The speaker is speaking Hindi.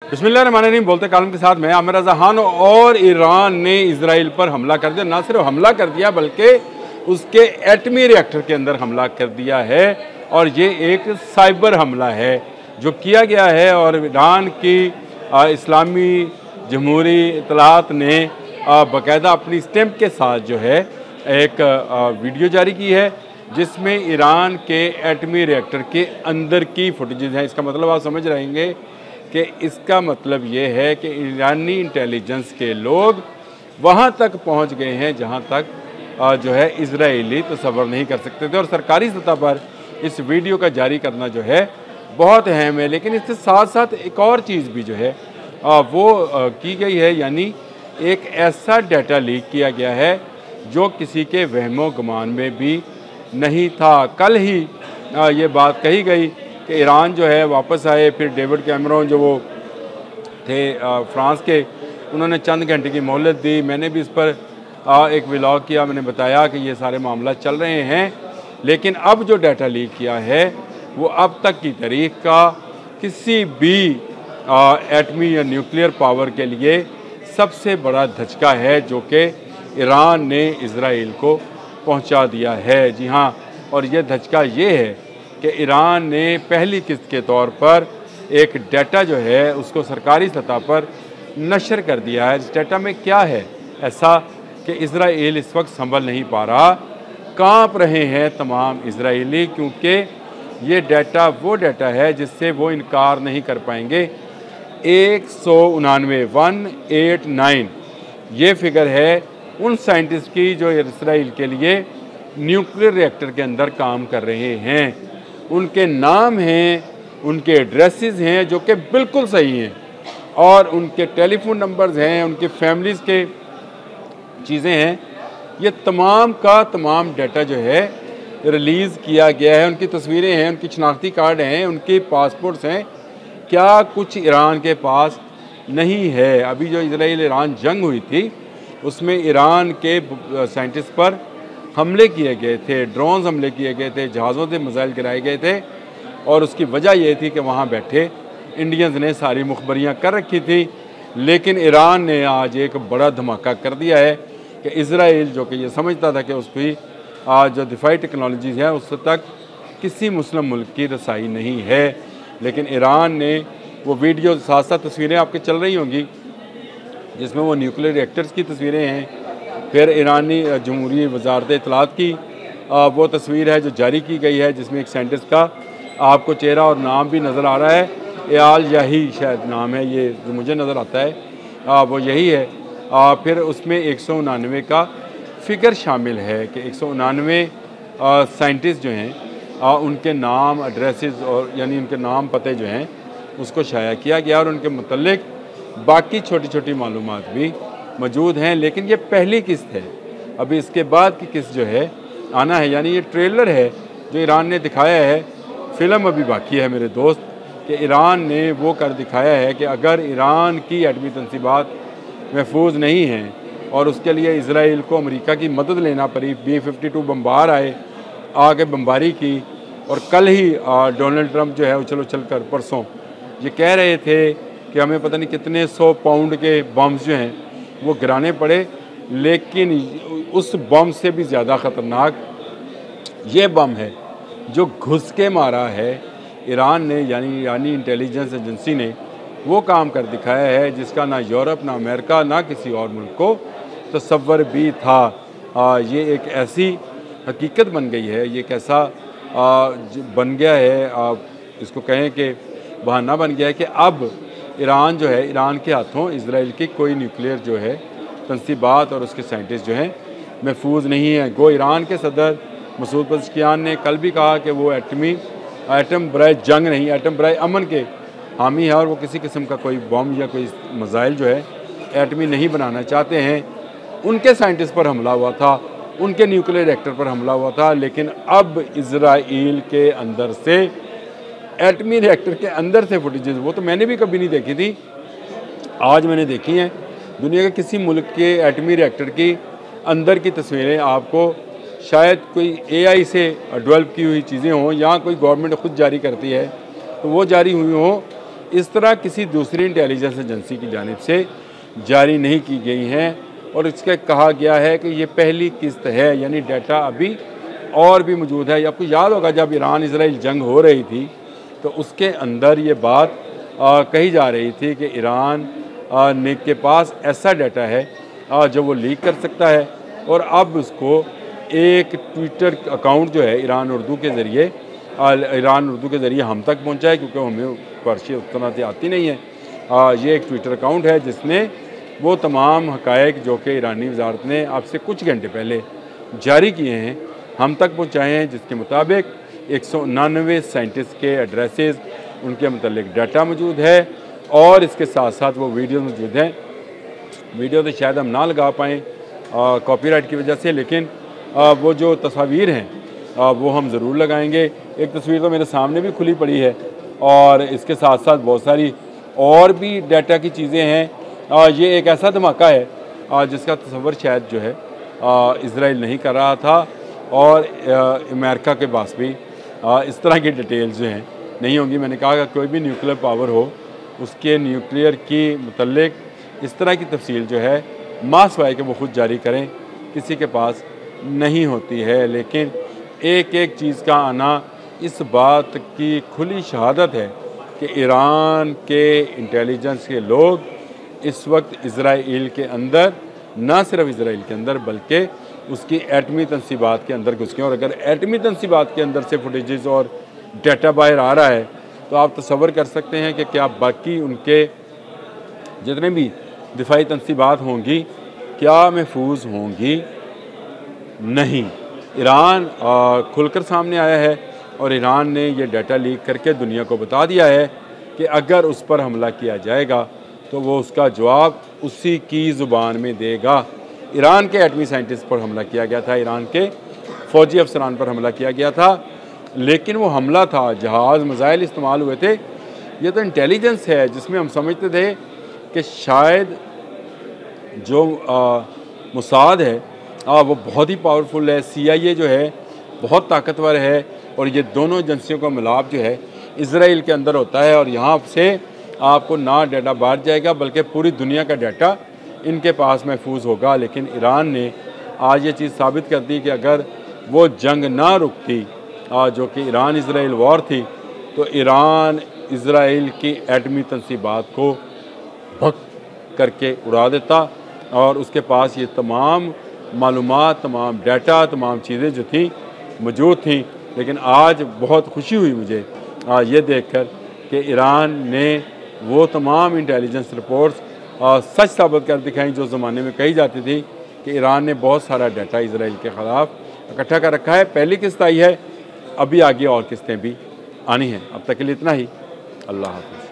बिस्मिल्लाहिर्रहमानिर्रहीम। बोलते कालम के साथ मैं आमिर रज़ा खान। और ईरान ने इजराइल पर हमला कर दिया। ना सिर्फ हमला कर दिया बल्कि उसके एटमी रिएक्टर के अंदर हमला कर दिया है। और ये एक साइबर हमला है जो किया गया है। और ईरान की इस्लामी जमहूरी इत्तलात ने बाकायदा अपनी स्टैम्प के साथ जो है एक वीडियो जारी की है जिसमें ईरान के एटमी रिएक्टर के अंदर की फुटेजेस हैं। इसका मतलब आप समझ रहेंगे कि इसका मतलब ये है कि ईरानी इंटेलिजेंस के लोग वहाँ तक पहुँच गए हैं जहाँ तक जो है इजरायली तसव्वुर नहीं कर सकते थे। और सरकारी सतह पर इस वीडियो का जारी करना जो है बहुत अहम है। लेकिन इसके साथ साथ एक और चीज़ भी जो है वो की गई है, यानी एक ऐसा डाटा लीक किया गया है जो किसी के वहमो गुमान में भी नहीं था। कल ही ये बात कही गई कि ईरान जो है वापस आए। फिर डेविड कैमरन जो वो थे फ्रांस के, उन्होंने चंद घंटे की मोहलत दी। मैंने भी इस पर एक व्लॉग किया। मैंने बताया कि ये सारे मामला चल रहे हैं। लेकिन अब जो डाटा लीक किया है वो अब तक की तारीख का किसी भी एटमी या न्यूक्लियर पावर के लिए सबसे बड़ा धचका है जो कि ईरान ने इजराइल को पहुंचा दिया है। जी हाँ, और ये धचका ये है कि ईरान ने पहली किस्त के तौर पर एक डाटा जो है उसको सरकारी सतह पर नशर कर दिया है। इस डाटा में क्या है ऐसा कि इजराइल इस वक्त संभल नहीं पा रहा, कांप रहे हैं तमाम इजरायली, क्योंकि ये डाटा वो डाटा है जिससे वो इनकार नहीं कर पाएंगे। 189 ये फिगर है उन साइंटिस्ट की जो इजराइल के लिए न्यूक्लियर रिएक्टर के अंदर काम कर रहे हैं। उनके नाम हैं, उनके एड्रेसेस हैं जो कि बिल्कुल सही हैं, और उनके टेलीफोन नंबर्स हैं, उनके फैमिलीज़ के चीज़ें हैं। ये तमाम का तमाम डाटा जो है रिलीज़ किया गया है। उनकी तस्वीरें हैं, उनकी शनाख्ती कार्ड हैं, उनके पासपोर्ट्स हैं। क्या कुछ ईरान के पास नहीं है? अभी जो इजराइल ईरान जंग हुई थी उसमें ईरान के साइंटिस्ट पर हमले किए गए थे, ड्रोन्स हमले किए गए थे, जहाज़ों से मिसाइल गिराए गए थे। और उसकी वजह यह थी कि वहाँ बैठे इंडियंस ने सारी मुखबरियाँ कर रखी थी। लेकिन ईरान ने आज एक बड़ा धमाका कर दिया है कि इजराइल जो कि ये समझता था कि उसकी जो दिफाई टेक्नोलॉजीज़ हैं उस तक किसी मुस्लिम मुल्क की रसाई नहीं है। लेकिन ईरान ने वो वीडियो, साथ साथ तस्वीरें आपके चल रही होंगी जिसमें वो न्यूक्लियर रिएक्टर्स की तस्वीरें हैं। फिर ईरानी जमहूरी वजारत इत्तलात की वो तस्वीर है जो जारी की गई है जिसमें एक साइंटिस्ट का आपको चेहरा और नाम भी नज़र आ रहा है। एआल याही शायद नाम है, ये जो मुझे नज़र आता है वो यही है। फिर उसमें 189 का फिगर शामिल है कि 189 साइंटिस्ट जो हैं उनके नाम, एड्रेसेस और यानी उनके नाम पते जो हैं उसको शाया किया गया और उनके मुतल्लिक बाकी छोटी छोटी मालूमात भी मौजूद हैं। लेकिन ये पहली किस्त है, अभी इसके बाद की किस्त जो है आना है। यानी ये ट्रेलर है जो ईरान ने दिखाया है, फ़िल्म अभी बाकी है मेरे दोस्त, कि ईरान ने वो कर दिखाया है कि अगर ईरान की एटमी तनसीबात महफूज नहीं हैं और उसके लिए इजराइल को अमेरिका की मदद लेना पड़ी, B-52 बम्बार आके बम्बारी की। और कल ही डोनाल्ड ट्रंप जो है उछल उछल कर परसों ये कह रहे थे कि हमें पता नहीं कितने 100 पाउंड के बम्स जो हैं वो गिराने पड़े। लेकिन उस बम से भी ज़्यादा ख़तरनाक ये बम है जो घुस के मारा है ईरान ने, यानी इंटेलिजेंस एजेंसी ने वो काम कर दिखाया है जिसका ना यूरोप, ना अमेरिका, ना किसी और मुल्क को तसव्वुर भी था। ये एक ऐसी हकीकत बन गई है, ये कैसा बन गया है, आप इसको कहें कि बहाना बन गया है कि अब ईरान जो है, ईरान के हाथों इजराइल की कोई न्यूक्लियर जो है तनसीबात और उसके साइंटिस्ट जो हैं महफूज नहीं है। गो ईरान के सदर मसूद पज़ेश्कियान ने कल भी कहा कि वो एटम बराए जंग नहीं, एटम बराए अमन के हामी है और वो किसी किस्म का कोई बम या कोई मिसाइल जो है एटमी नहीं बनाना चाहते हैं। उनके साइंटिस्ट पर हमला हुआ था, उनके न्यूक्लियर रिएक्टर पर हमला हुआ था। लेकिन अब इजराइल के अंदर से, एटमी रिएक्टर के अंदर से फुटेजेस, वो तो मैंने भी कभी नहीं देखी थी, आज मैंने देखी हैं। दुनिया के किसी मुल्क के एटमी रिएक्टर की अंदर की तस्वीरें आपको शायद कोई AI से डेवलप की हुई चीज़ें हों या कोई गवर्नमेंट खुद जारी करती है तो वो जारी हुई हों, इस तरह किसी दूसरी इंटेलिजेंस एजेंसी की जानिब से जारी नहीं की गई हैं और इसके कहा गया है कि ये पहली किस्त है, यानी डाटा अभी और भी मौजूद है। आपको याद होगा जब ईरान इसराइल जंग हो रही थी तो उसके अंदर ये बात कही जा रही थी कि ईरान ने के पास ऐसा डाटा है जो वो लीक कर सकता है, और अब उसको एक ट्विटर अकाउंट जो है ईरान उर्दू के ज़रिए हम तक पहुंचा है, क्योंकि हमें फारसी उस तरह से आती नहीं है। ये एक ट्विटर अकाउंट है जिसने वो तमाम हक़ाइक़ जो कि ईरानी वज़ारत ने आपसे कुछ घंटे पहले जारी किए हैं हम तक पहुँचाए हैं, जिसके मुताबिक 199 साइंटिस्ट के एड्रेसेस, उनके मतलब डाटा मौजूद है और इसके साथ साथ वो वीडियो मौजूद हैं। वीडियो तो शायद हम ना लगा पाएँ कॉपीराइट की वजह से, लेकिन वो जो तस्वीर हैं वो हम ज़रूर लगाएंगे। एक तस्वीर तो मेरे सामने भी खुली पड़ी है और इसके साथ साथ बहुत सारी और भी डाटा की चीज़ें हैं। ये एक ऐसा धमाका है जिसका तस्वर शायद जो है इसराइल नहीं कर रहा था, और अमेरिका के पास भी इस तरह की डिटेल्स जो हैं नहीं होंगी। मैंने कहा कि कोई भी न्यूक्लियर पावर हो उसके न्यूक्लियर की मुतल्लिक इस तरह की तफसील जो है मासवाए के वो खुद जारी करें, किसी के पास नहीं होती है। लेकिन एक एक चीज़ का आना इस बात की खुली शहादत है कि ईरान के इंटेलिजेंस के लोग इस वक्त इज़राइल के अंदर, ना सिर्फ इज़राइल के अंदर बल्कि उसकी एटमी तनसीबात के अंदर घुस गए। और अगर एटमी तनसीबात के अंदर से फुटेजेस और डाटा बाहर आ रहा है तो आप तसव्वुर कर सकते हैं कि क्या बाकी उनके जितने भी दिफाई तनसीबात होंगी क्या महफूज होंगी। नहीं, ईरान खुलकर सामने आया है और ईरान ने ये डाटा लीक करके दुनिया को बता दिया है कि अगर उस पर हमला किया जाएगा तो वो उसका जवाब उसी की ज़ुबान में देगा। ईरान के एटमी साइंटिस्ट पर हमला किया गया था, ईरान के फ़ौजी अफसरान पर हमला किया गया था, लेकिन वो हमला था, जहाज़ मिसाइल इस्तेमाल हुए थे। ये तो इंटेलिजेंस है जिसमें हम समझते थे कि शायद जो मुसाद है वो बहुत ही पावरफुल है, CIA जो है बहुत ताकतवर है, और ये दोनों एजेंसियों का मिलाप जो है इसराइल के अंदर होता है, और यहाँ से आपको ना डाटा बाहर जाएगा बल्कि पूरी दुनिया का डाटा इनके पास महफूज होगा। लेकिन ईरान ने आज ये चीज़ साबित कर दी कि अगर वो जंग ना रुकती जो कि ईरान इसराइल वॉर थी, तो ईरान इसराइल की एटमी तनसीबात को भक करके उड़ा देता और उसके पास ये तमाम मालूमात, तमाम डाटा, तमाम चीज़ें जो थी मौजूद थी। लेकिन आज बहुत खुशी हुई मुझे ये देखकर कि ईरान ने वो तमाम इंटेलिजेंस रिपोर्ट्स सच साबित कर दिखाई जो ज़माने में कही जाती थी कि ईरान ने बहुत सारा डाटा इसराइल के ख़िलाफ़ इकट्ठा कर रखा है। पहली किस्त आई है, अभी आगे और किस्तें भी आनी हैं। अब तक के लिए इतना ही। अल्लाह हाफ़िज़।